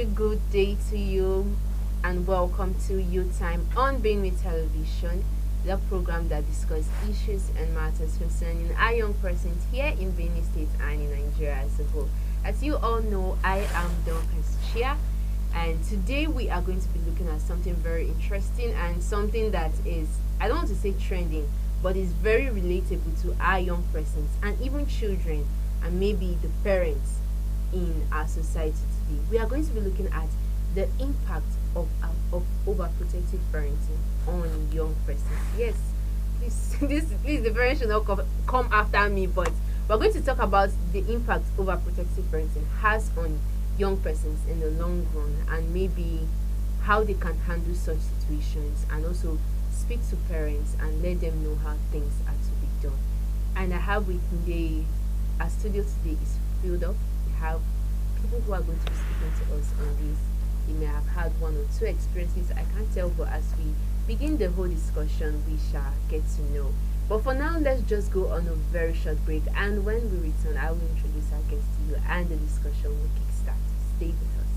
very good day to you, and welcome to Youth Time on Being with Television, the program that discusses issues and matters concerning our young persons here in Benin State and in Nigeria as a whole. As you all know, I am Dorcas Chia, and today we are going to be looking at something very interesting and something that is, I don't want to say trending, but is very relatable to our young persons and even children and maybe the parents in our society today. We are going to be looking at the impact of overprotective parenting on young persons. Yes, please, the parents should not come after me, but we're going to talk about the impact overprotective parenting has on young persons in the long run, and maybe how they can handle such situations, and also speak to parents and let them know how things are to be done. And I have with me, our studio today is filled up. We have people who are going to be speaking to us on this. They may have had one or two experiences, I can't tell, but as we begin the whole discussion, we shall get to know. But for now, let's just go on a very short break, and when we return, I will introduce our guests to you and the discussion will kickstart. Stay with us.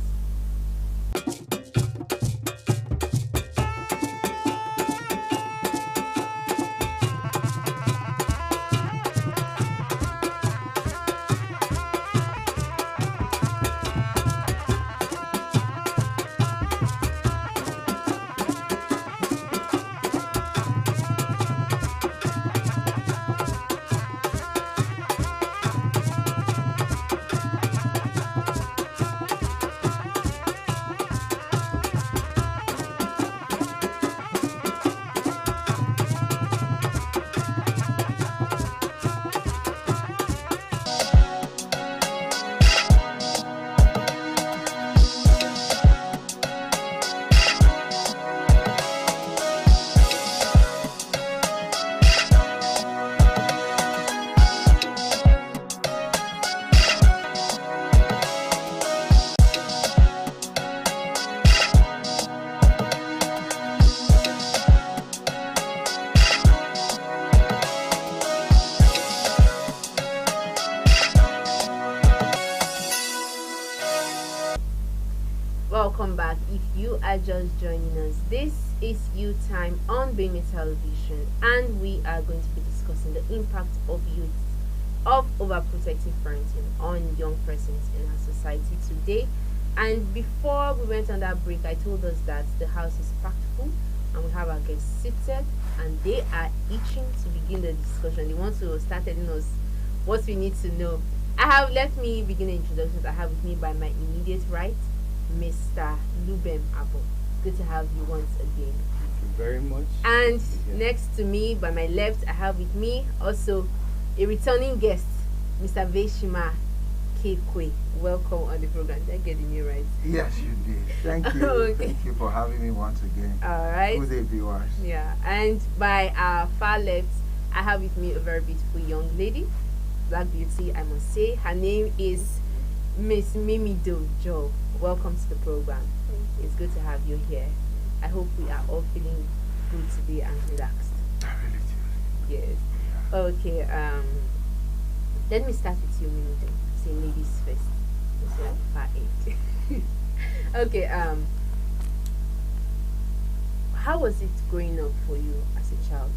Welcome back. If you are just joining us, this is You Time on Being Television, and we are going to be discussing the impact of overprotective parenting on young persons in our society today. And before we went on that break, I told us that the house is packed full and we have our guests seated and they are itching to begin the discussion. They want to start telling us what we need to know. Let me begin the introductions. I have with me by my immediate right Mr. Lubem Abo. Good to have you once again. Thank you very much. And next to me, by my left, I have with me also a returning guest, Mr. Veshima Kekwe. Welcome on the program. Did I get the name right? Yes, you did. Thank you. Okay. Thank you for having me once again. All right. Good day, viewers. Yeah. And by our far left, I have with me a very beautiful young lady, Black Beauty, I must say. Her name is Miss Mimi Dojo. Welcome to the program. It's good to have you here. I hope we are all feeling good today and relaxed. I really do. Yes. Okay. Let me start with you, Mimi. Say ladies first. It's like far eight. Okay. How was it growing up for you as a child?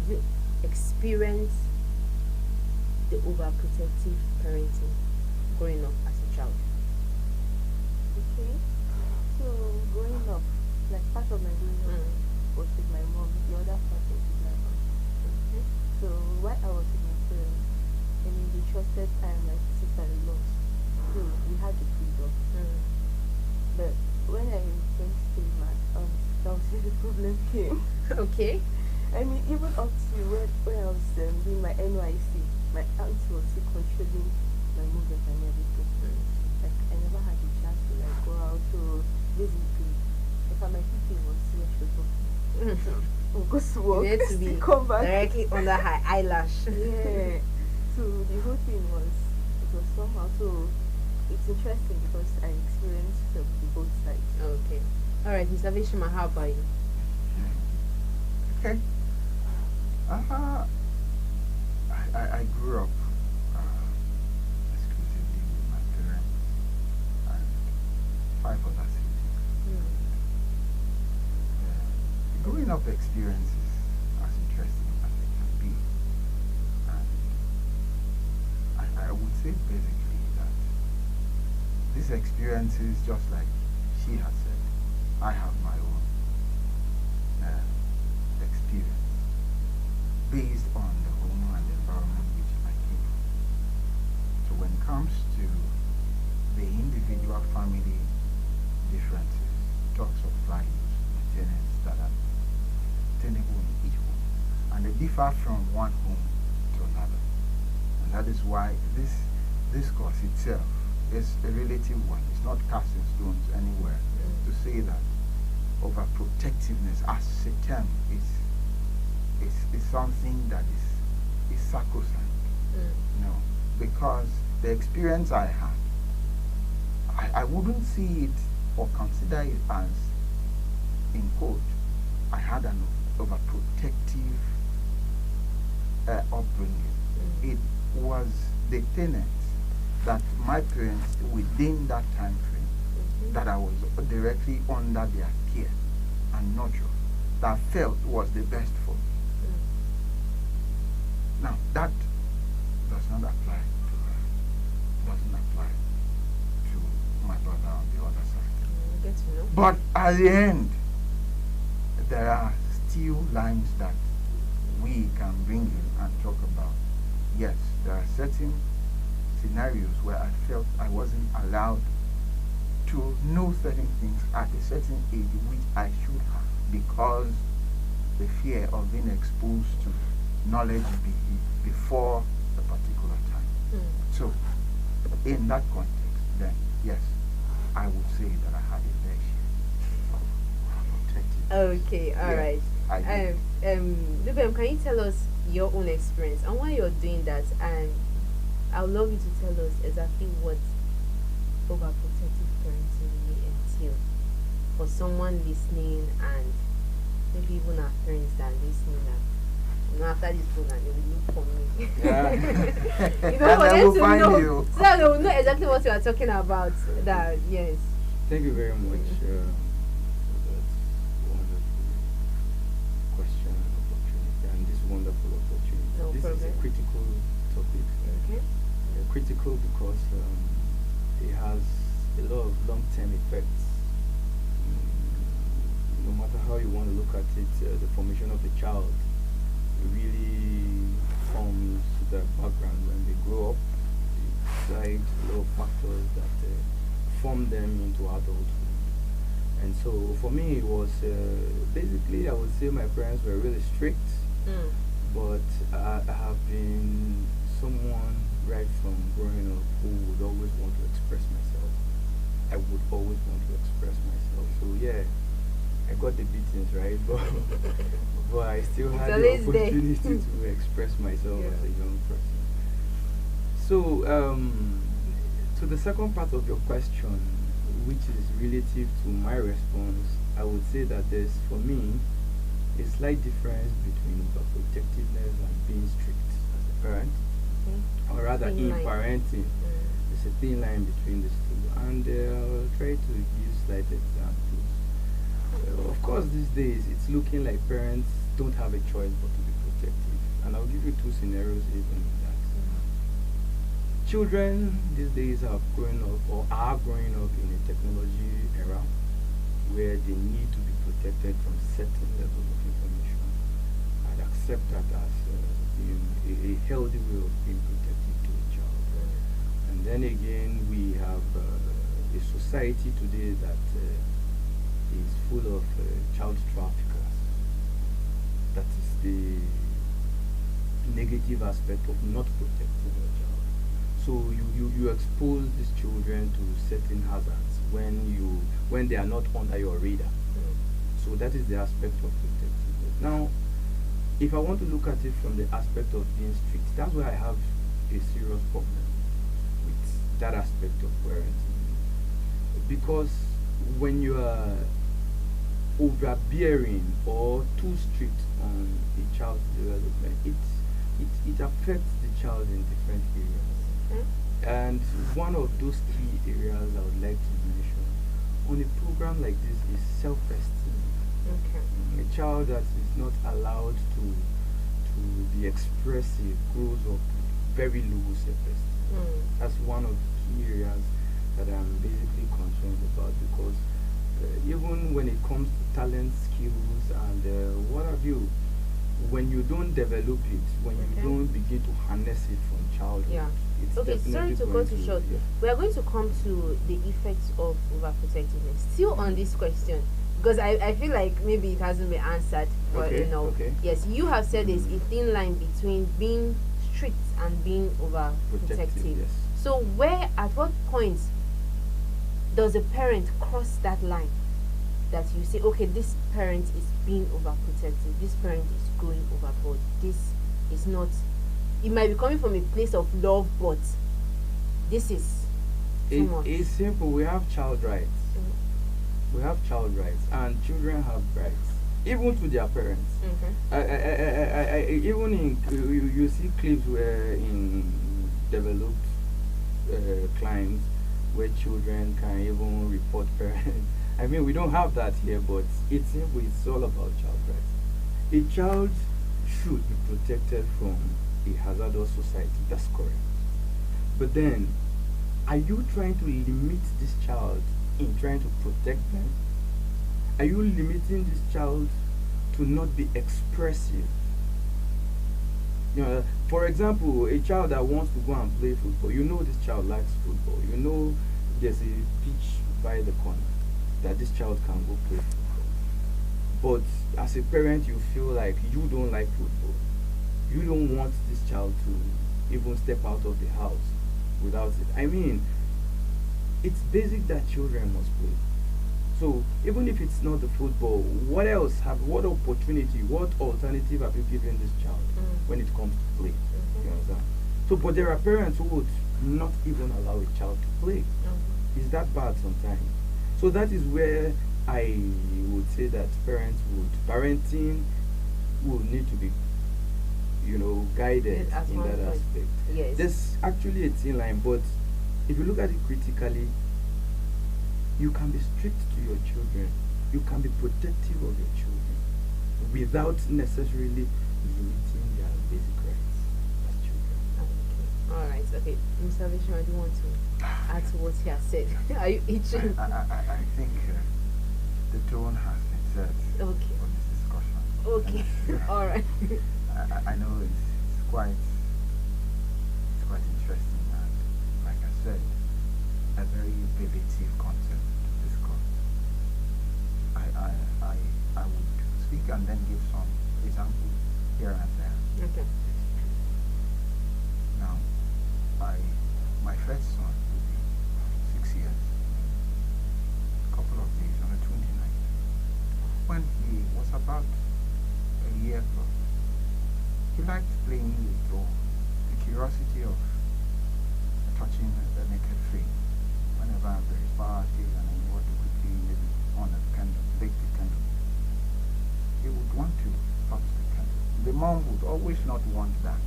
Did you experience the overprotective parenting growing up as a child? Okay. So growing up, like part of my growing up was with my mom, the other part was with my aunt. Okay. So while I was with my parents, I mean they trusted I and my sister a lot. So we had the freedom. But when I went to stay with my aunt, that was where the problem came. Okay. I mean even up to when I was doing my NYC, my aunt was still controlling my movement and everything. Like I never had the chance to like go out. So basically, if my people was serious to go to work, You need to be come back directly under her eyelash. Yeah. So the whole thing was somehow so it's interesting because I experienced the both sides. Okay. All right, Mr. Vishima, how about you? Okay. I grew up exclusively with my parents and 5 other up experiences as interesting as they can be. And I would say basically that these experiences, just like she has said, I have my own experience based on the home and the environment which I came from. So when it comes to the individual family differences, talks of values, maintenance that are tenable in each home, and they differ from one home to another. And that is why this discourse itself is a relative one. It's not casting stones anywhere to say that overprotectiveness as a term is something that is sacrosanct. No, because the experience I had, I wouldn't see it or consider it as, in quote, I had an overprotective upbringing. It was the tenets that my parents, within that time frame, that I was directly under their care and nurture, that I felt was the best for me. Now, that does not apply to her, doesn't apply to my brother on the other side. Get to know. But at the end, there are still lines that we can bring in and talk about. Yes, there are certain scenarios where I felt I wasn't allowed to know certain things at a certain age which I should have, because the fear of being exposed to knowledge before a particular time. So, in that context, then, yes, I would say that I had a fair share of protective. Okay, all Yeah, right. I did. Lubem, can you tell us your own experience and why you're doing that? And I would love you to tell us exactly what overprotective parenting really entails for someone listening, and maybe even our parents that are listening. After this program, they will look for me. Yeah. You And know, for I them will to find know, you. so that they will know exactly what you are talking about. That yes. Thank you very much for that wonderful question and opportunity, and this wonderful opportunity. No This is problem. a critical topic. Okay. Critical because it has a lot of long-term effects. No matter how you want to look at it, the formation of a child really forms the background when they grow up. It guides a lot of factors that form them into adulthood. And so for me, it was basically, I would say my parents were really strict, but I have been someone right from growing up who would always want to express myself. I would always want to express myself. So yeah, I got the beatings, right? But I still had the always there. opportunity to express myself as a young person. So to the second part of your question, which is relative to my response, I would say that there's, for me, a slight difference between overprotectiveness and being strict as a parent, or rather Thin in line. parenting. There's a thin line between these two, and I'll try to give slight examples. Of course, these days it's looking like parents don't have a choice but to be protective, and I'll give you two scenarios even in that. Children these days are growing up in a technology era where they need to be protected from certain levels of information. I'd accept that as a healthy way of being protective to a child. And then again, we have a society today that is full of child traffickers. That is the negative aspect of not protecting your child. So you expose these children to certain hazards when they are not under your radar. So that is the aspect of protectiveness. Now, if I want to look at it from the aspect of being strict, that's where I have a serious problem with that aspect of parenting. Because when you are overbearing or too strict on a child's development, it affects the child in different areas. And one of those key areas I would like to mention on a program like this is self-esteem. Okay. A child that is not allowed to be expressive grows up very low self-esteem. Mm. That's one of the key areas that I'm basically concerned about, because even when it comes to talent, skills, and what have you, when you don't develop it, when you Okay. don't begin to harness it from childhood, Yeah. it's Okay, sorry definitely to going cut you short. yeah. We are going to come to the effects of overprotectiveness. Still on this question, because I feel like maybe it hasn't been answered well Okay, enough. okay. Yes, you have said there's a thin line between being strict and being Protective, overprotective. yes. So at what point does a parent cross that line that you say, okay, this parent is being overprotective, this parent is going overboard, this is not, it might be coming from a place of love, but this is too much. It's simple. We have child rights. Mm. We have child rights, and children have rights, even to their parents. Okay. Even in you see clips where in developed climes where children can even report parents. I mean, we don't have that here, but it's simple. It's all about child rights. A child should be protected from a hazardous society. That's correct. But then, are you trying to limit this child in trying to protect them? Are you limiting this child to not be expressive? For example, a child that wants to go and play football, you know this child likes football. You know there's a pitch by the corner that this child can go play football. But as a parent, you feel like you don't like football. You don't want this child to even step out of the house without it. I mean, it's basic that children must play. So even if it's not the football, what opportunity, what alternative have you given this child when it comes to play? You understand? So, but there are parents who would not even allow a child to play. Is that bad sometimes? So that is where I would say that parenting would need to be, guided At in one that point. aspect. Yes. There's actually a thin line, but if you look at it critically, you can be strict to your children. You can be protective of your children without necessarily limiting their basic rights as children. Okay. All right. Okay. Mr. Vishnu, do you want to add to what he has said? Are you itching? I think the tone has been set Okay. for this discussion. Okay. All right. I know it's quite interesting, and like I said, a very innovative concept to discuss. I would speak and then give some examples here and there. Okay. Now, my first son will be 6 years, a couple of days on the 29th. When he was about a year plus, he liked playing with dolls. The curiosity of touching the naked frame. Whenever there is party and I want to quickly maybe on a candle, bake the candle, he would want to touch the candle. The mom would always not want that,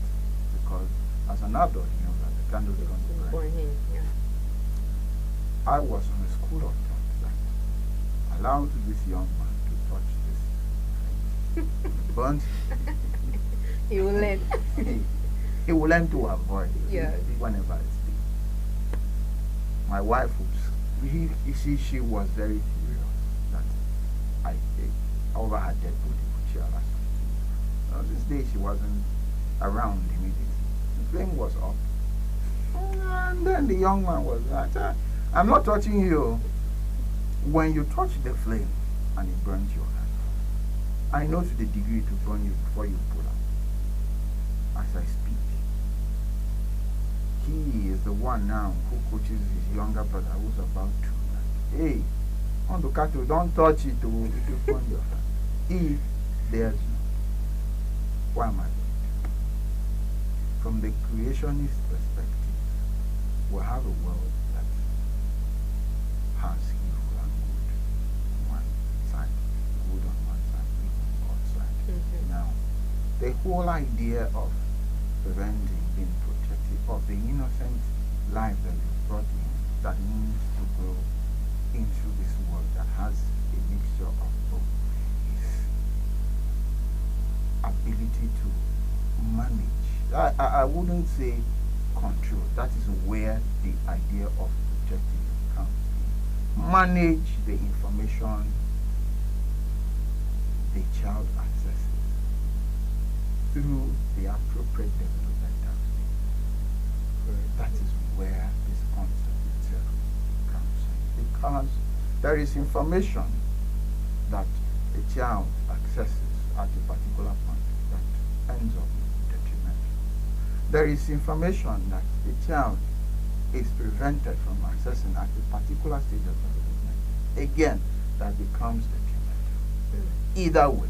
because as an adult, you know that the candle is going to burn. For him, yeah. I was on a school of thought that allow this young man to touch this burnt. He will learn. He will learn to avoid it Yeah. whenever it's big. My wife would, she was very furious that I over her dead body would share that. This day she wasn't around immediately. The flame was up. And then the young man was like, I'm not touching you. When you touch the flame and it burns your hand, I know to the degree to burn you before you pull out. As I speak, he is the one now who coaches his younger brother who's about to. Hey, on the cattle, don't touch it to burn your hand. If there's no, why am I going to? From the creationist perspective, we have a world that has evil and good on one side, good on one side, evil on God's side. Now, the whole idea of preventing, being protective of the innocent life that is brought in, that needs to grow into this world that has a mixture of both, is ability to manage. I wouldn't say control. That is where the idea of protective comes in. Manage the information the child accesses through the appropriate developmental stage. That is where this concept itself comes in. Because there is information that a child accesses at a particular point that ends up detrimental. There is information that a child is prevented from accessing at a particular stage of development. Again, that becomes detrimental. Either way,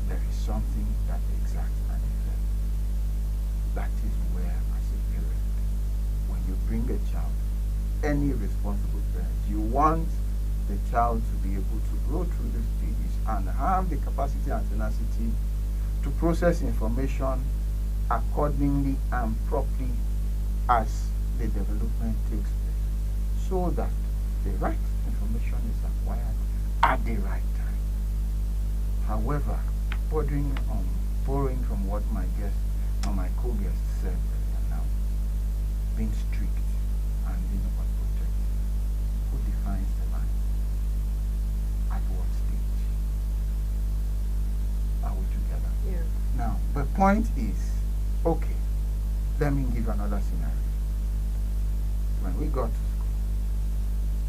there is something that exacts an effect. That is where, as a parent, when you bring a child, any responsible parent, you want the child to be able to grow through the stages and have the capacity and tenacity to process information accordingly and properly as the development takes place, so that the right information is acquired at the right time. However, borrowing from what my guest or my co-guest said earlier now, being strict and being overprotective, who defines the line? At what stage? Are we together? Yeah. Now, the point is, okay, let me give another scenario. When we got to school,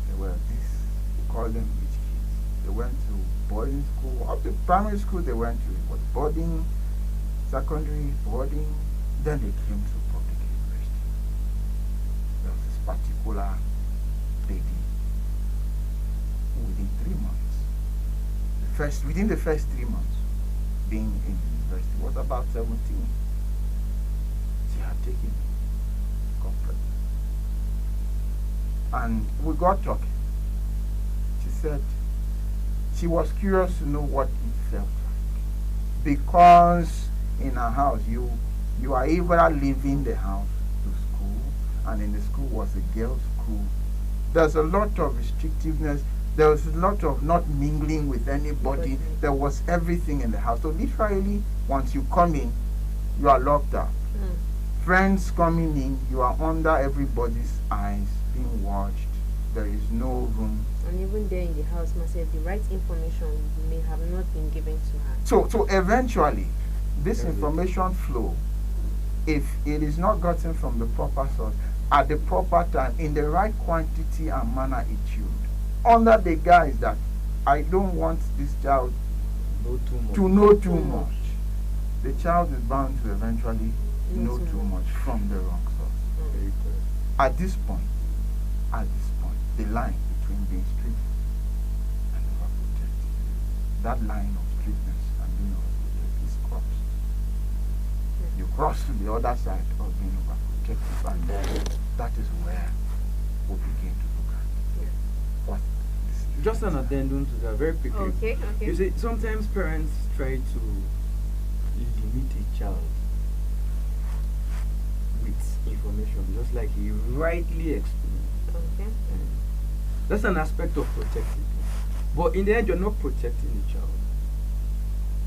there were these, we call them rich kids. They went to boarding school, up to primary school they went to, it was boarding, secondary, boarding, then they came to public university. There was this particular lady who within 3 months, within the first 3 months being in university, was about 17. She had taken got pregnant. And we got talking. She said she was curious to know what it felt like. Because in her house, you are either leaving the house to school, and in the school was a girls' school. There's a lot of restrictiveness. There was a lot of not mingling with anybody. There was everything in the house. So literally, once you come in, you are locked up. Friends coming in, you are under everybody's eyes, being watched. There is no room. And even there in the house, myself, the right information may have not been given to her. So eventually, this information flow, if it is not gotten from the proper source, at the proper time, in the right quantity and manner it should, under the guise that I don't want this child to know too much, the child is bound to eventually know too much from the wrong source. Very good. At this point, the line between being strict and overprotective, that line of strictness and being overprotective is crossed. You cross to the other side of being overprotective, and then that is where we begin to look at what is Just an addendum to that, very quickly. Okay. You see, sometimes parents try to limit a child with information, just like he rightly explained. Okay. That's an aspect of protecting. But in the end, you're not protecting the child.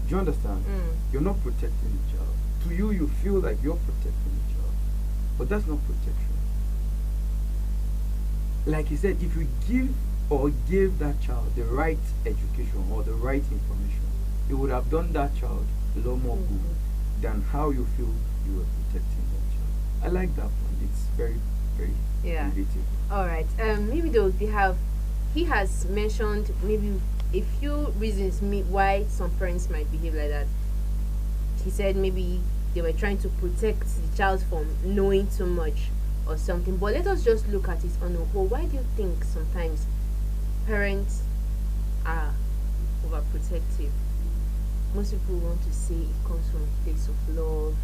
Do you understand? You're not protecting the child. To you, you feel like you're protecting the child. But that's not protection. Like he said, if you give or gave that child the right education or the right information, it would have done that child a lot more good than how you feel you were protecting that child. I like that one. It's very, very innovative. All right. Maybe though he has mentioned maybe a few reasons why some parents might behave like that. He said maybe they were trying to protect the child from knowing too much or something. But let us just look at it on a whole. Why do you think sometimes parents are overprotective? Most people want to say it comes from a place of love.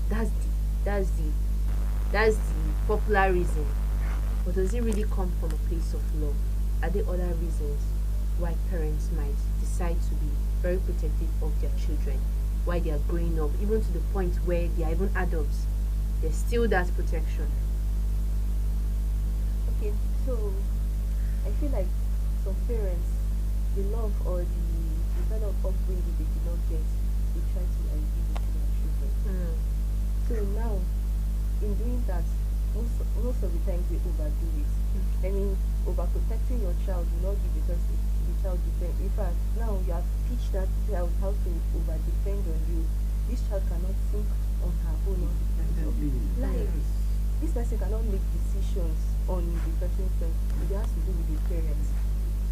That's the popular reason. But does it really come from a place of love? Are there other reasons why parents might decide to be very protective of their children while they are growing up, even to the point where they are even adults? There's still that protection. Okay, so I feel like some parents, the love or the kind of upbringing they did not get they try to like give it to their children. So now, in doing that, most of the times they overdo it. I mean, overprotecting your child will not give the child defend. In fact, now you have teach that child how to over depend on you. This child cannot think on her own independently. Like this person cannot make decisions on the person's self. It has to do with the parents.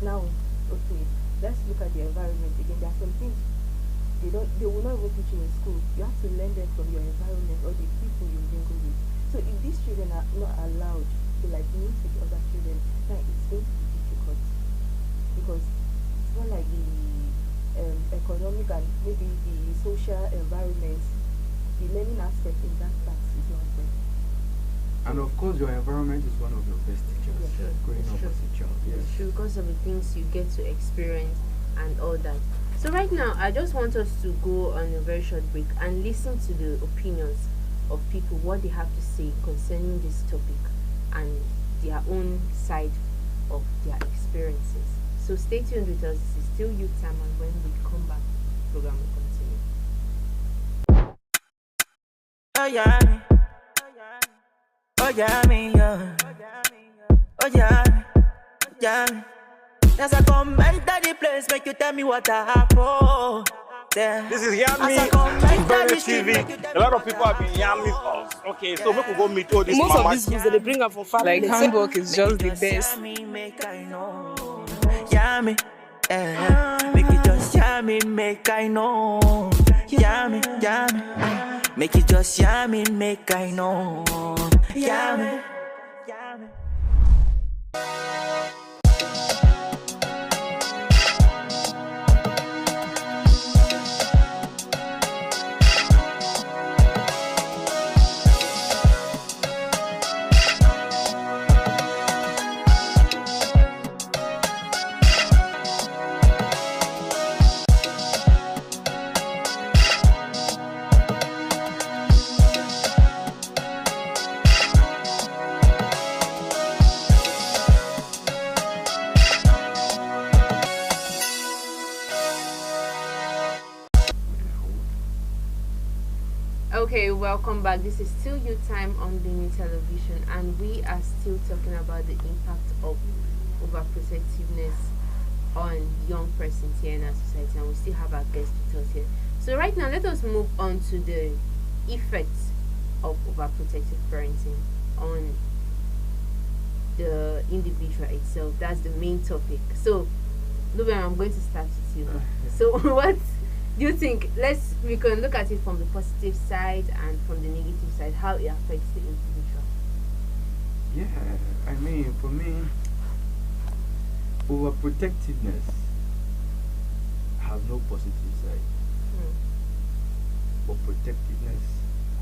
Now, okay, let's look at the environment again. There are some things they will not even teach you in school. You have to learn them from your environment or the people you mingle with. So if these children are not allowed to like meet with other children, now it's going to be difficult because it's not like the economic and maybe the social environment, the learning aspect in that class is not there. And of course, your environment is one of your best teachers. Yes, Growing up as a child. Yes. It's true because of the things you get to experience and all that. So right now, I just want us to go on a very short break and listen to the opinions of people, what they have to say concerning this topic and their own side of their experiences. So stay tuned with us. This is still Youth Time, and when we come back, the program will continue. Oh yeah, me. Oh yeah, me, yeah. Oh yeah, yeah. As I come enter the place, make you tell me what I have for. This is Yami TV. A lot of people have been yamming us. Okay, so we could go meet all these Most of mamas. these schools they bring up for family. Like handwork is just the best. Make I know. Yami, make it just yami, make I know. Yami, yami, make it just yami, make I know. Yami, yami. Okay, welcome back. This is still Youth Time on Beanie Television, and we are still talking about the impact of overprotectiveness on young persons here in our society, and we still have our guests with us here. So right now, let us move on to the effects of overprotective parenting on the individual itself. That's the main topic. So, Ruben, I'm going to start with you. So, what do you think? We can look at it from the positive side and from the negative side, how it affects the individual. Yeah, I mean, for me, overprotectiveness has no positive side. But protectiveness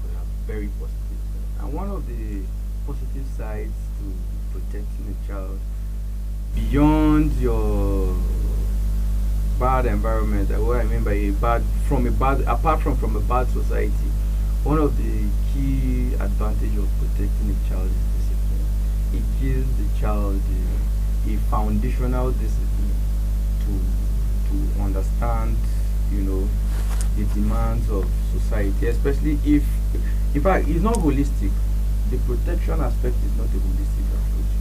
could have very positive side. And one of the positive sides to protecting a child beyond your bad environment, what I mean by apart from a bad society, one of the key advantages of protecting a child is discipline. It gives the child a foundational discipline to understand, the demands of society, especially if, in fact, it's not holistic. The protection aspect is not a holistic approach.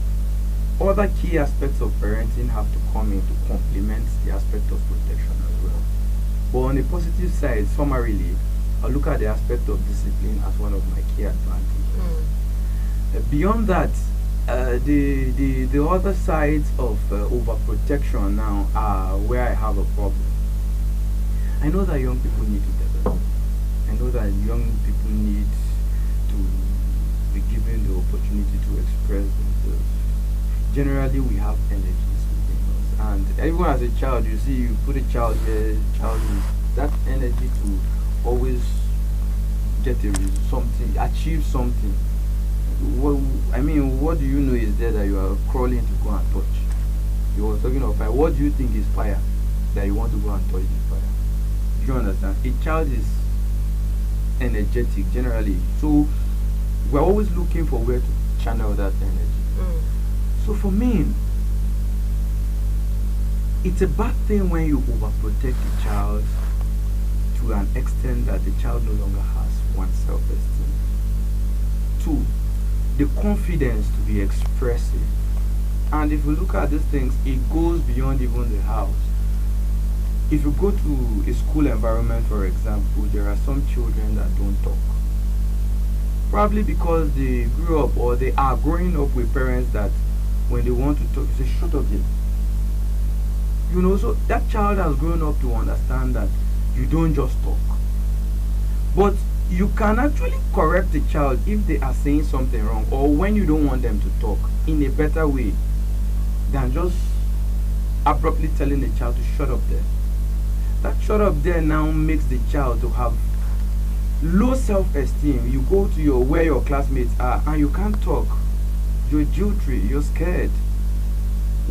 Other key aspects of parenting have to come in to complement the aspect of protection as well. But on the positive side, summarily, I look at the aspect of discipline as one of my key advantages. Beyond that, the other sides of overprotection now are where I have a problem. I know that young people need to develop. I know that young people need to be given the opportunity to express themselves. Generally, we have energies within us, and everyone as a child, you see, you put a child here, child is that energy to always get something, achieve something. What do you know is there that you are crawling to go and touch? You were talking of fire. What do you think is fire that you want to go and touch the fire? Do you understand? A child is energetic generally, so we're always looking for where to channel that energy. So for me, it's a bad thing when you overprotect a child to an extent that the child no longer has one self-esteem. Two, the confidence to be expressive. And if we look at these things, it goes beyond even the house. If you go to a school environment, for example, there are some children that don't talk. Probably because they grew up or they are growing up with parents that when they want to talk, they say, shut up there. You know, so that child has grown up to understand that you don't just talk. But you can actually correct the child if they are saying something wrong or when you don't want them to talk in a better way than just abruptly telling the child to shut up there. That shut up there now makes the child to have low self-esteem. You go to where your classmates are and you can't talk. You're jittery, you're scared.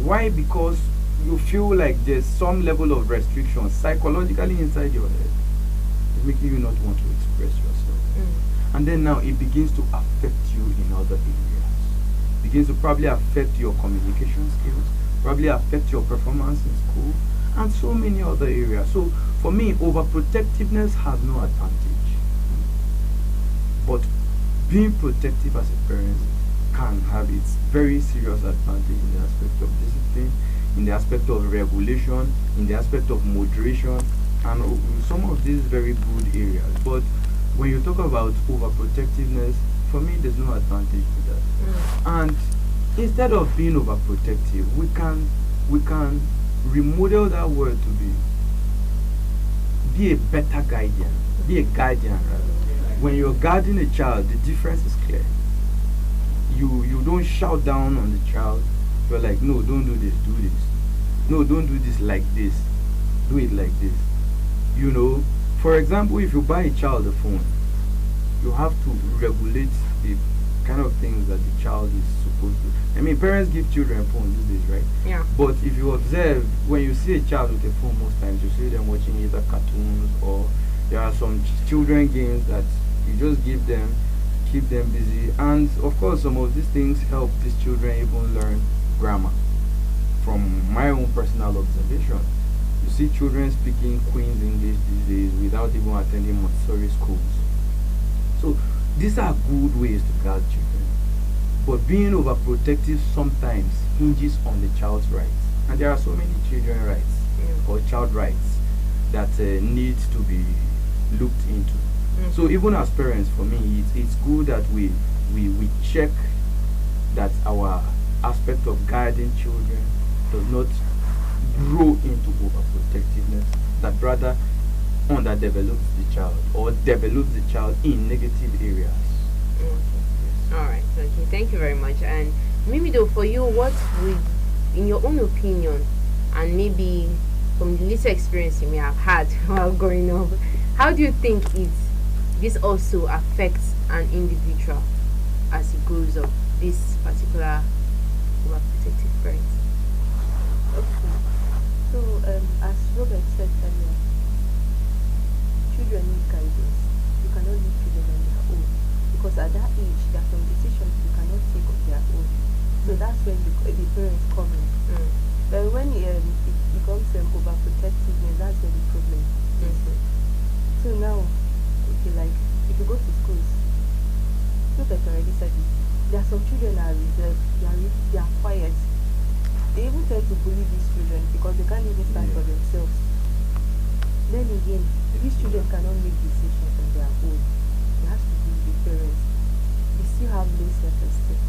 Why? Because you feel like there's some level of restriction psychologically inside your head. It's making you not want to express yourself. And then now it begins to affect you in other areas. It begins to probably affect your communication skills, probably affect your performance in school, and so many other areas. So for me, overprotectiveness has no advantage. But being protective as a parent can have its very serious advantage in the aspect of discipline, in the aspect of regulation, in the aspect of moderation, and some of these very good areas. But when you talk about overprotectiveness, for me there's no advantage to that. And instead of being overprotective, we can remodel that word to be a better guardian, be a guardian rather. When you're guarding a child, the difference is clear. You don't shout down on the child. You're like, no, don't do this, do this. No, don't do this like this. Do it like this. You know, for example, if you buy a child a phone, you have to regulate the kind of things that the child is supposed to. I mean, parents give children phones these days, right? Yeah. But if you observe, when you see a child with a phone, most times you see them watching either cartoons or there are some children games that you just give them, keep them busy. And of course, some of these things help these children even learn grammar. From my own personal observation, you see children speaking Queen's English these days without even attending Montessori schools. So these are good ways to guard children. But being overprotective sometimes hinges on the child's rights. And there are so many children rights or child rights that need to be looked into. So even as parents, for me, it's good that we check that our aspect of guiding children does not grow into overprotectiveness, that rather underdevelops the child or develops the child in negative areas. All right. Okay. Thank you very much. And maybe though, for you, what would, in your own opinion, and maybe from the little experience you may have had while growing up, how do you think this also affects an individual as he grows up? This particular overprotective parent. Okay. So, as Robert said earlier, children need guidance. You cannot leave children on their own because at that age, there are some decisions you cannot take on their own. So that's when the parents come in. But when it becomes overprotectiveness, that's where the problem is. So now, okay, like if you go to schools, Robert already said it. There are some children that are reserved. They are quiet. They even tend to bully these children because they can't even stand for themselves. Then again, these children cannot make decisions on their own. It has to be with the parents. They still have low self-esteem.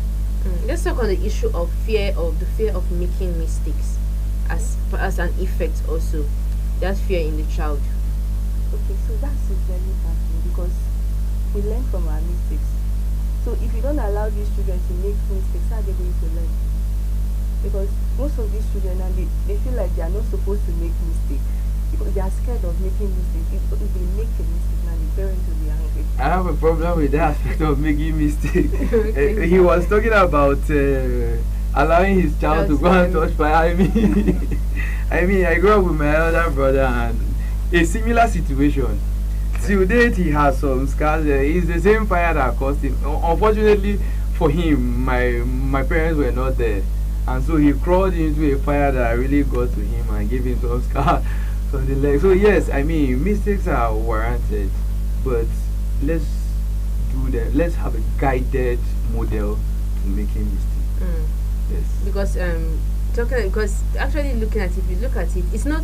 Let's talk on the issue of the fear of making mistakes as an effect also. That fear in the child. Okay, so that's a very bad thing because we learn from our mistakes. So if you don't allow these children to make mistakes, how are they going to learn? Because most of these children, and they feel like they are not supposed to make mistakes because they are scared of making mistakes. If they make a mistake, now the parents will be angry. I have a problem with that aspect of making mistakes. He was talking about allowing his child to go and touch fire. I mean, I grew up with my elder brother and a similar situation. Till date, he has some scars. It's the same fire that caused him. Unfortunately for him, my parents were not there. And so he crawled into a fire that really got to him and gave him some scars. Something like so. Yes, I mean mistakes are warranted, but let's do that. Let's have a guided model to making mistakes. Mm. Yes. Because because actually looking at it, if you look at it, it's not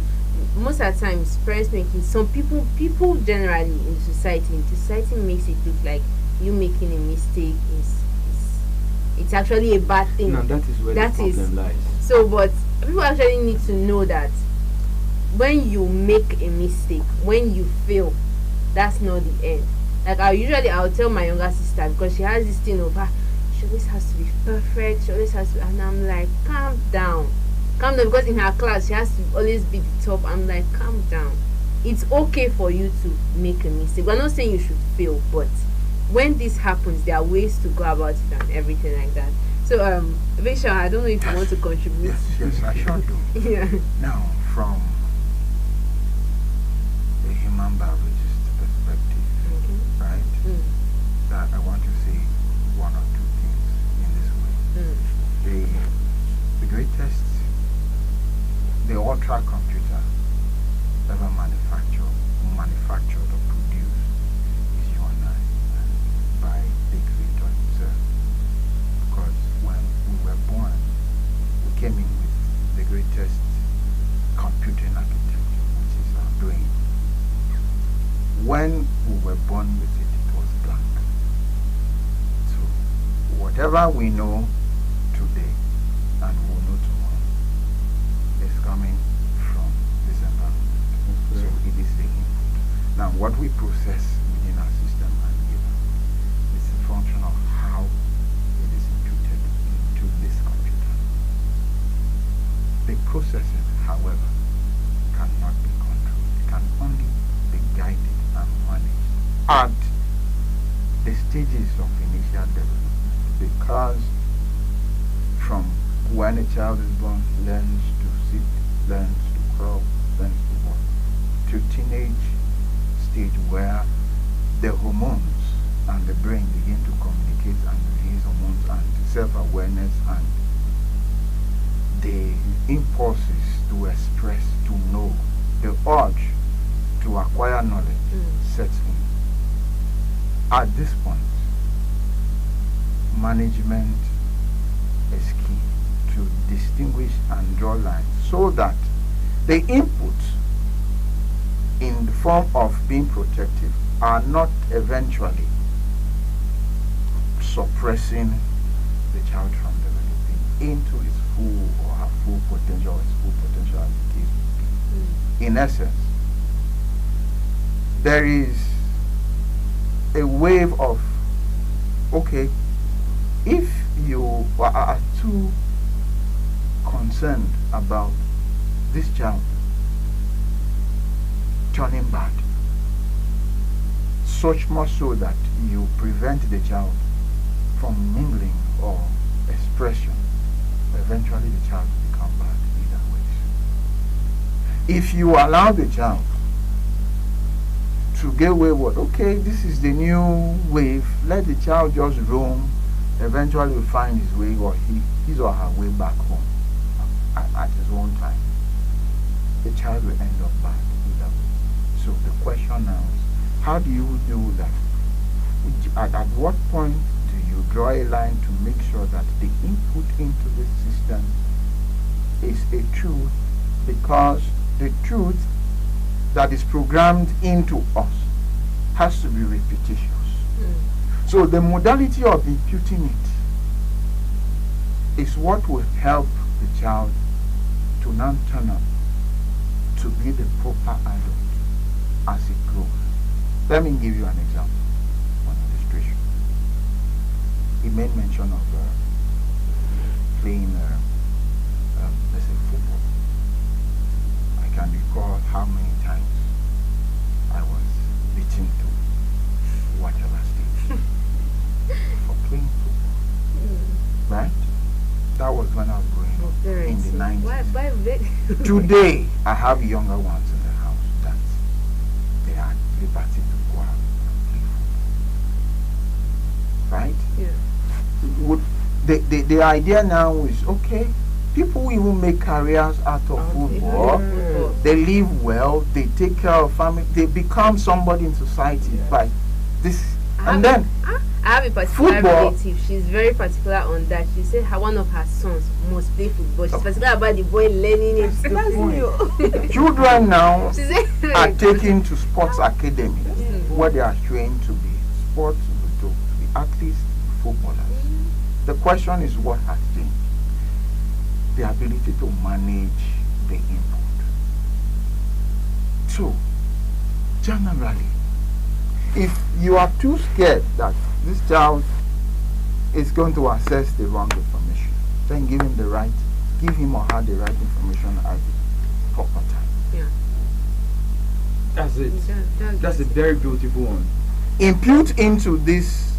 most of the times parents making some people generally in society makes it look like you making a mistake is it's actually a bad thing. Now that is where That the is problem lies. so, but people actually need to know that when you make a mistake, when you fail, that's not the end. Like I'll tell my younger sister because she has this thing of her, she always has to be perfect, she always has to, and I'm like, calm down. Calm down, because in her class she has to always be the top. I'm like, calm down. It's okay for you to make a mistake. We're not saying you should fail, but when this happens, there are ways to go about it and everything like that. So Visha, I don't know if you want to contribute. Yes, I sure do. Yeah. Now, from a human biologist perspective, Okay. right? Mm. That I want to say one or two things in this way. Mm. The greatest, the ultra computer ever manufactured or produced is you and I, and by the creator himself. Because when we were born, we came in with the greatest computing architecture, which is our brain. When we were born with it, it was blank. So whatever we know today and will know tomorrow is coming from this environment. So it is the input. Now what we process within our system and give is a function of how it is imputed into this computer. The processing, however, cannot be controlled. It can only be guided and managed at the stages of initial development, because from when a child is born, learns to sit, learns to crawl, learns to walk, to teenage stage where the hormones and the brain begin to communicate and release hormones and self-awareness and the impulses to express, to know, the urge to acquire knowledge sets in. At this point, management is key to distinguish and draw lines so that the inputs in the form of being protective are not eventually suppressing the child from developing into its full or her full potential, its full potential as the case may be. In essence, there is a wave of, okay, if you are too concerned about this child turning bad, such more so that you prevent the child from mingling or expression, eventually the child will become bad either way. If you allow the child to get wayward, okay, this is the new wave, let the child just roam, eventually will find his way or his or her way back home at his own time. The child will end up bad either way. So the question now is, how do you do that? At what point do you draw a line to make sure that the input into the system is a truth, because the truth that is programmed into us has to be repetitious. So the modality of imputing it is what will help the child to now turn up to be the proper adult as it grows. Let me give you an example, one illustration. He made mention of playing, let's say, football. I can recall how many times I was beaten to whatever stage for playing football. Right? That was when I was growing up in the 90s. Today, I have younger ones in the house that they are liberty to go out and play football. Right? Yeah. The idea now is, okay, People even make careers out of football. They live well, they take care of family, they become somebody in society by this. And then I have a particular football. relative. She's very particular on that. She said one of her sons must play football. She's particular about the boy learning it. Children now She said, are taken to sports academy where they are trained to be sports, to be athletes, footballers. The question is, what has changed? The ability to manage the input. So, generally, if you are too scared that this child is going to access the wrong information, then give him or her the right information at the proper time. yeah. That's it. That's a very beautiful one. Impute into this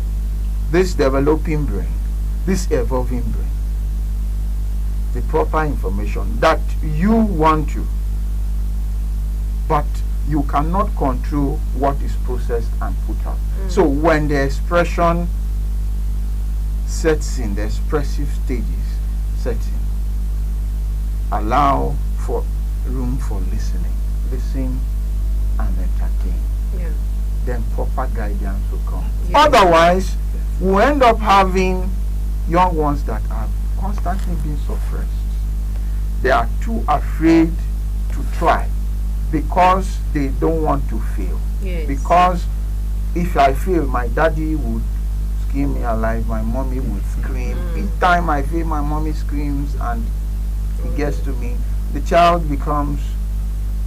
developing brain, this evolving brain, the proper information that you want to, but you cannot control what is processed and put out. So when the expression sets in, the expressive stages set in, allow for room for listening, listen and entertain. Yeah. Then proper guidance will come. Yeah. Otherwise, we end up having young ones that are constantly being suppressed. They are too afraid to try because they don't want to fail. Yes. Because if I fail, my daddy would skin me alive, my mommy would scream. Each time I fail, my mommy screams and it gets to me. The child becomes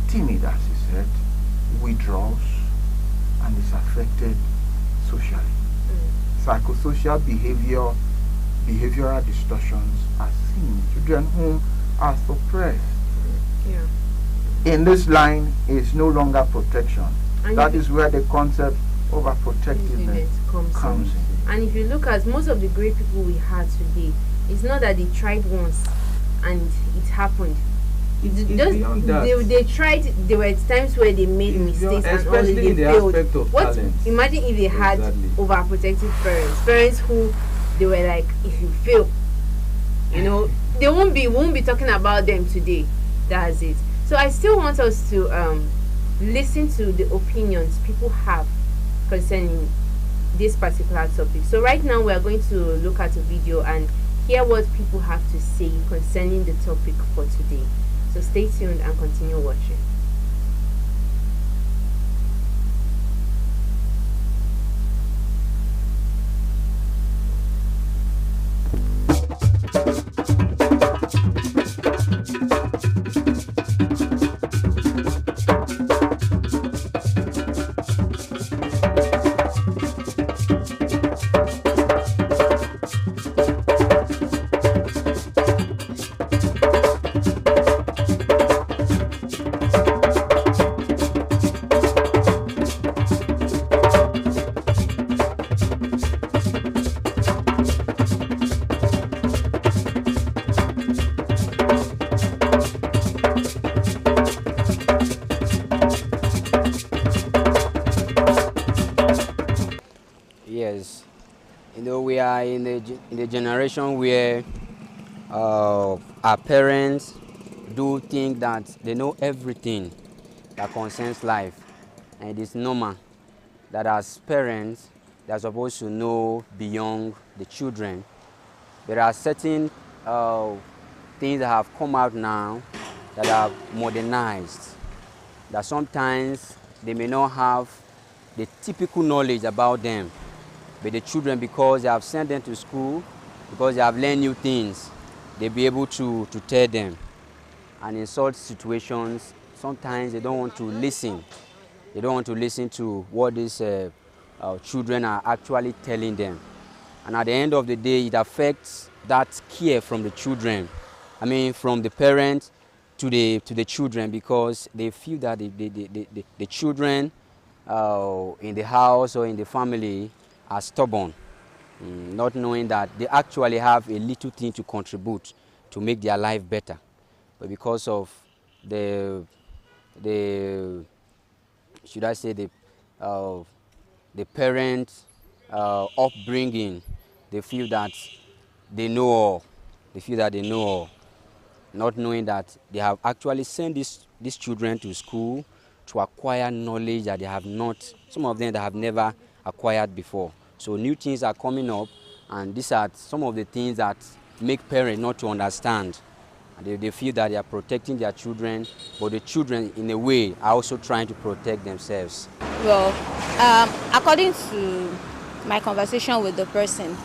timid, as he said, withdraws, and is affected socially. Psychosocial behavioral distortions are seen. Children whom are suppressed. Yeah. In this line is no longer protection. And That is where the concept of over-protectiveness comes in. And if you look at most of the great people we had today, it's not that they tried once and it happened. It's beyond that. They tried. There were times where they made It's mistakes and especially only they in the failed. aspect of talent. Imagine if they had Exactly. overprotective parents who they were like, if you fail, they won't be talking about them today. That's it. So I still want us to listen to the opinions people have concerning this particular topic. So right now we are going to look at a video and hear what people have to say concerning the topic for today. So stay tuned and continue watching. Yes, we are in the generation where our parents do think that they know everything that concerns life, and it is normal that as parents they are supposed to know beyond the children. There are certain things that have come out now that are modernized, that sometimes they may not have the typical knowledge about them. But the children, because they have sent them to school, because they have learned new things, they'll be able to tell them. And in such situations, sometimes they don't want to listen. They don't want to listen to what these children are actually telling them. And at the end of the day, it affects that care from the children. I mean, from the parents to the children, because they feel that the children in the house or in the family are stubborn, not knowing that they actually have a little thing to contribute to make their life better. But because of the should I say the parent upbringing, they feel that they know all. They feel that they know all. not knowing that they have actually sent these children to school to acquire knowledge that they have not, some of them that have never acquired before. So new things are coming up, and these are some of the things that make parents not to understand. They feel that they are protecting their children, but the children, in a way, are also trying to protect themselves. Well, according to my conversation with the person,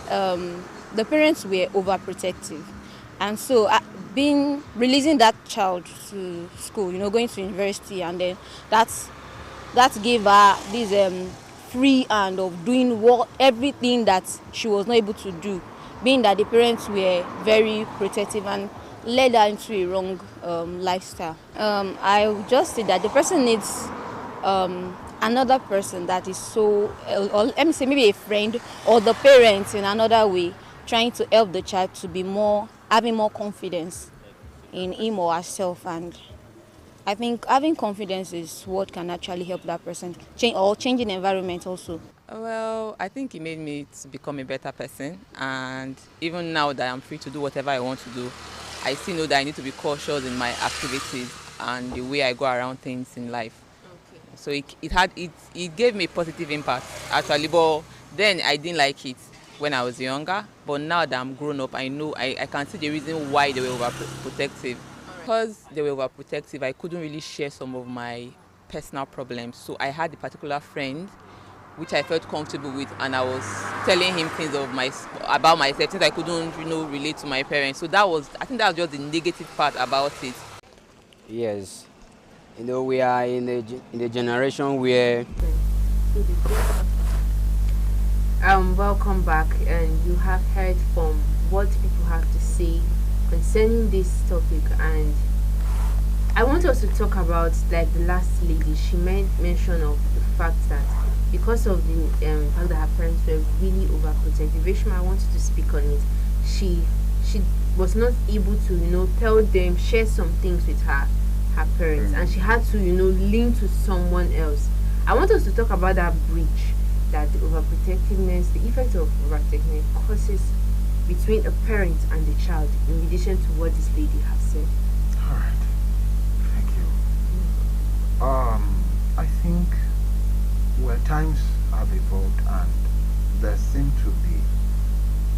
the parents were overprotective, and so releasing that child to school, going to university, and then that gave her this free hand of doing everything that she was not able to do, being that the parents were very protective and led her into a wrong lifestyle. I would just say that the person needs another person that is or let me say maybe a friend or the parents in another way, trying to help the child to be having more confidence in him or herself. And I think having confidence is what can actually help that person changing the environment also. Well, I think it made me to become a better person, and even now that I'm free to do whatever I want to do, I still know that I need to be cautious in my activities and the way I go around things in life. Okay. So it gave me a positive impact actually, but then I didn't like it when I was younger. But now that I'm grown up, I know I can see the reason why they were overprotective. Because they were overprotective, I couldn't really share some of my personal problems. So I had a particular friend which I felt comfortable with, and I was telling him things about myself, since I couldn't, relate to my parents. So I think that was just the negative part about it. Yes, we are in the generation where. Welcome back, and you have heard from what people have to say concerning this topic, and I want us to talk about like the last lady. She made mention of the fact that because of the fact that her parents were really overprotective. Reshma, I wanted to speak on it. She was not able to tell them, share some things with her parents, and she had to lean to someone else. I want us to talk about that bridge that the overprotectiveness, the effect of overprotectiveness causes between a parent and the child, in addition to what this lady has said. All right, thank you. I think times have evolved, and there seemed to be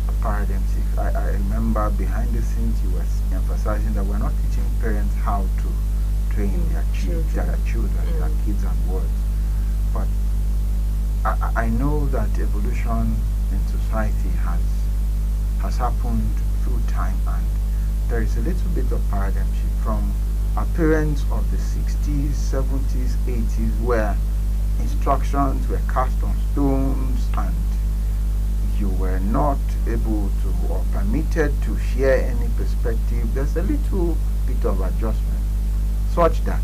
a paradigm shift. I remember behind the scenes you were emphasizing that we're not teaching parents how to train their children, their kids and words. But I know that evolution in society has happened through time, and there is a little bit of paradigm shift from our parents of the 60s, 70s, 80s, where instructions were cast on stones and you were not able to or permitted to share any perspective. There's a little bit of adjustment such that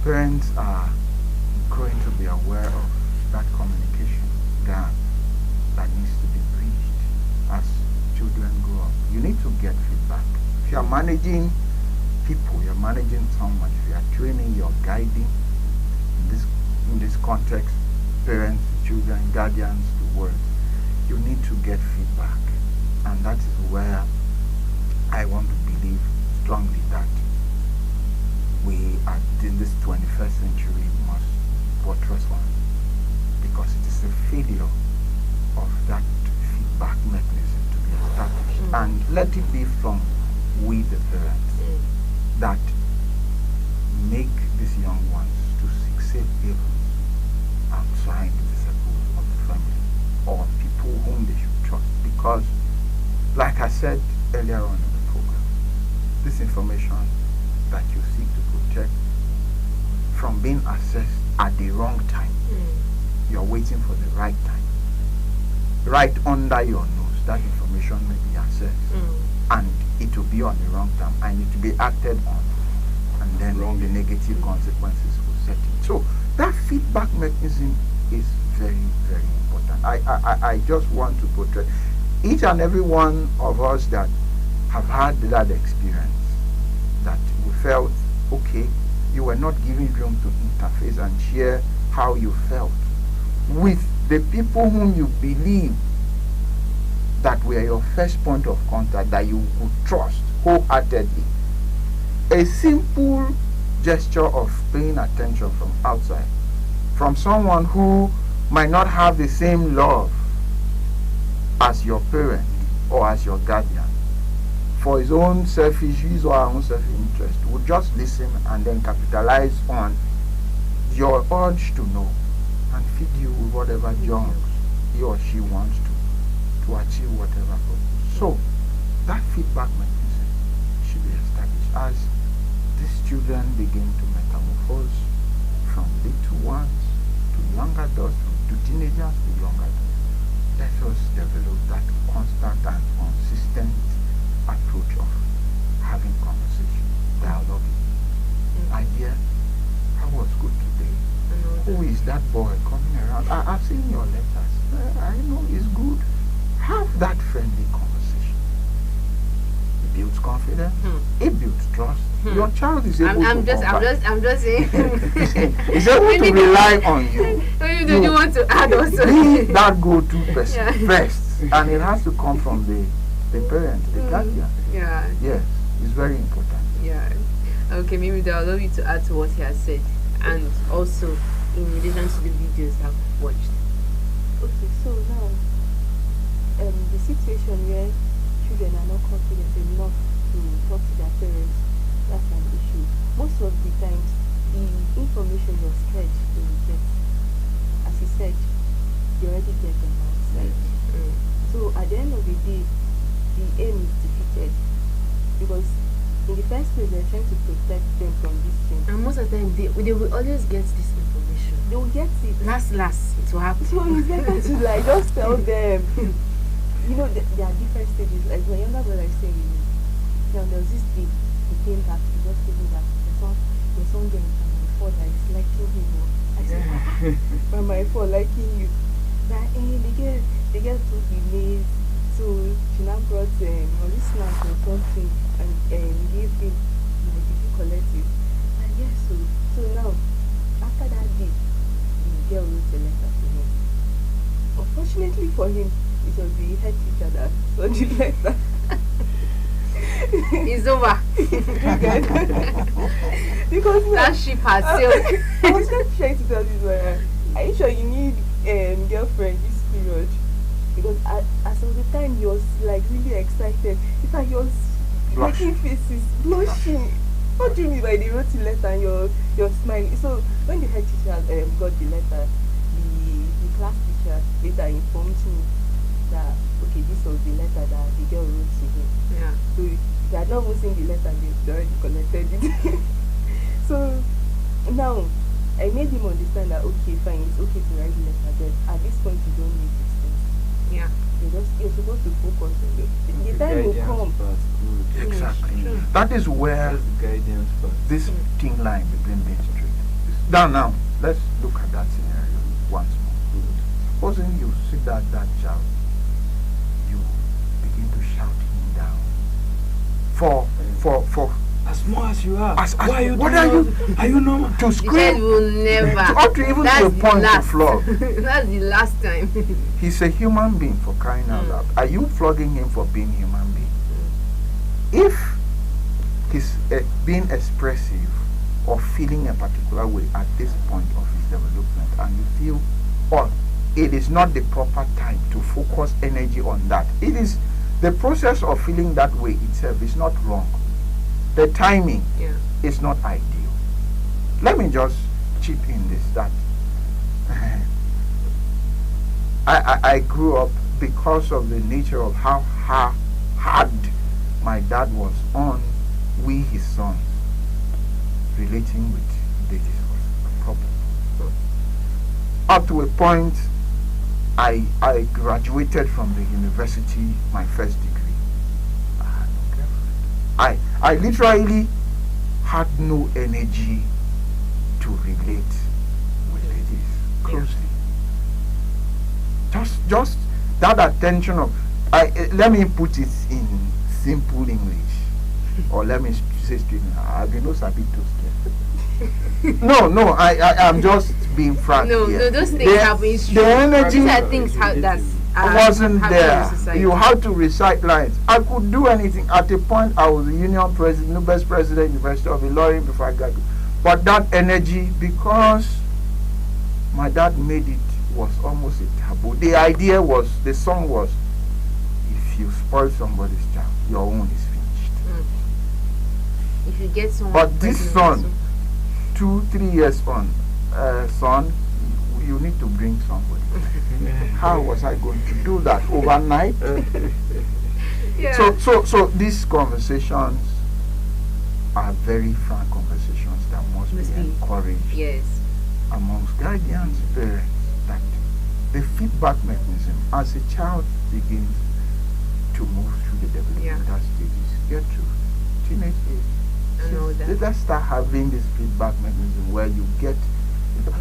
parents are growing to be aware of that communication gap that needs to be bridged as children grow up. You need to get feedback. If you are managing people, you're managing someone, if you are training, you're guiding, in this context, parents, children, guardians, the world, you need to get feedback. And that is where I want to believe strongly that we are in this 21st century must buttress on, because it is a failure of that feedback mechanism to be established. And let it be from we the parents that make these young ones to seek safe havens outside the circle of the family or people whom they should trust. Because, like I said earlier on in the program, this information that you seek to protect from being accessed at the wrong time, you're waiting for the right time. Right under your nose, that information may be accessed, and it will be on the wrong time, and it will be acted on, and then the negative consequences will set in. So that feedback mechanism is very, very important. I just want to portray each and every one of us that have had that experience, that we felt, okay, you were not giving room to interface and share how you felt with the people whom you believe that were your first point of contact, that you could trust, wholeheartedly. A simple gesture of paying attention from outside, from someone who might not have the same love as your parent or as your guardian, for his own his or her own self-interest, would just listen and then capitalize on your urge to know and feed you with whatever junk he or she wants to achieve whatever purpose. So that feedback mechanism should be established as these children begin to metamorphose from little ones to young adults, to teenagers to young adults. Let us develop that constant and consistent approach of having conversation, dialoguing. Idea, how was good today? Who is that boy coming around? I've seen your letters. I know he's good. Have that friendly conversation. It builds confidence. It builds trust. Your child is able I'm to I'm just saying. He's able to rely on you. Do you want to add also? Be that go-to person first, and it has to come from the parent, the guardian. Yeah. Yes, it's very important. Yeah. Okay, maybe I'll allow you to add to what he has said, and also in relation to the videos I've watched. Okay, so now, the situation where children are not confident enough to talk to their parents, that's an issue. Most of the times, the information you're scared to get, as you said, you already get them outside. So at the end of the day, the aim is defeated, because in the first place they're trying to protect them from this thing. And most of the time, they will always get this information. They will get it. Last, it will happen. So it's better to like just tell them. You know, there are different stages. Like my younger brother is saying, there was this day he came back, he just told me that there's someone there in my phone that is liking him. I said, by my phone liking you. That the girl took the maid, so she now brought all this snack or something and gave him, like, did you collect it? And yes, so now after that day, the girl wrote a letter to him. Unfortunately for him, it was the head teacher that saw the letter. It's over. Because that ship has sailed. I was just trying to tell this one. Are you sure you need girlfriend this period? Because as of the time he was like really excited. In fact, he was making faces, blushing. What do you mean by the wrote the letter and you're smiling? So when the head teacher got the letter, the class teacher later informed me that okay, this was the letter that the girl wrote to him. Yeah. So they had not even seen the letter and they already collected it. So now I made him understand that okay, fine, it's okay to write the letter, but at this point you don't need these things. Yeah. You're supposed to focus on it. The time will come. Exactly. That is where this thin line between being strict. Now, let's look at that scenario once more. Supposing you see that child, you begin to shout him down for as small as you are. Why are you normal? To scream. Will never. Or to even to a point to flog. That's the last time. He's a human being, for crying out loud. Are you flogging him for being a human being? If he's being expressive or feeling a particular way at this point of his development, and you feel, well, it is not the proper time to focus energy on that. It is the process of feeling that way itself is not wrong. The timing is not ideal. Let me just chip in this, that I grew up, because of the nature of how hard my dad was on we, his sons, relating with this was a problem. Up to a point, I graduated from the university, my first degree. I literally had no energy to relate with ladies closely. Just that attention of, let me put it in simple English, or let me say straight now, I've been no sabi to scared. No, I'm just being frank here. No, those things happen. The energy. These are things that wasn't How there. can society? You had to recite lines. I could do anything. At a point, I was the union president, new best president, University of Ilorin before I got. But that energy, because my dad made it, was almost a taboo. The idea was, the song was, if you spoil somebody's child, your own is finished. If you get someone. But this pregnant son, 2-3 years on, son, you need to bring somebody. How was I going to do that overnight? Yeah. So these conversations are very frank conversations that must be encouraged. Yes. Amongst guardians, parents, that the feedback mechanism as a child begins to move through the developmental stages, get to teenage age. Let's start having this feedback mechanism where you get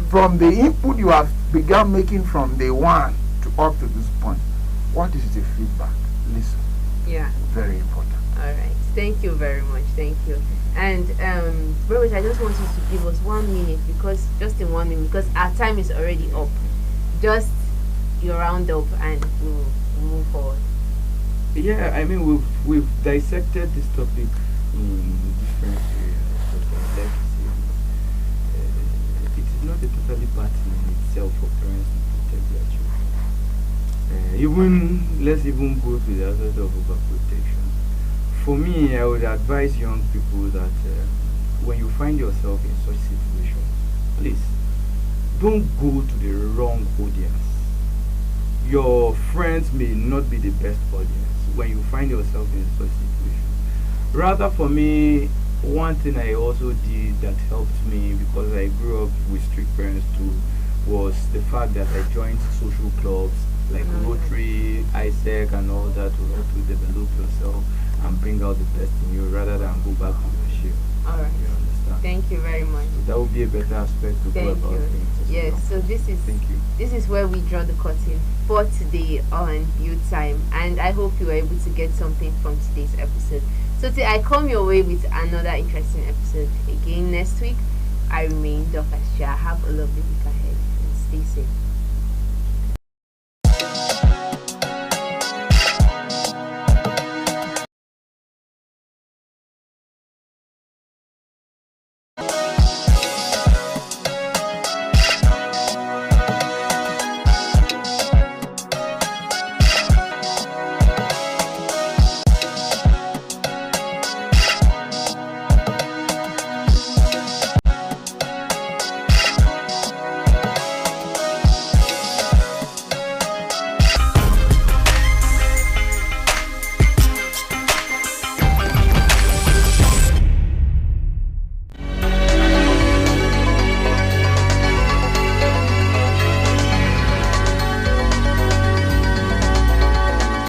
from the input you have begun making from day one to up to this point. What is the feedback? Listen. Yeah. Very important. All right. Thank you very much. Thank you. And Robert, I just want you to give us 1 minute, because just in 1 minute, because our time is already up. Just your round up and we'll move forward. Yeah, I mean we've dissected this topic in different areas. It is not a totally bad thing in itself for parents to protect their children. Let's even go to the aspect of overprotection. For me, I would advise young people that when you find yourself in such situations, please don't go to the wrong audience. Your friends may not be the best audience when you find yourself in such situations. Rather, for me, one thing I also did that helped me, because I grew up with strict parents too, was the fact that I joined social clubs like Rotary, ISEC and all that to help you develop yourself and bring out the best in you rather than go back to the ship. All right. You understand? Thank you very much. So that would be a better aspect to go about things. Yes, so this is where we draw the curtain for today on Youth Time, and I hope you were able to get something from today's episode. So till I come your way with another interesting episode again next week, I remain Dr. Shah. Have a lovely week ahead and stay safe.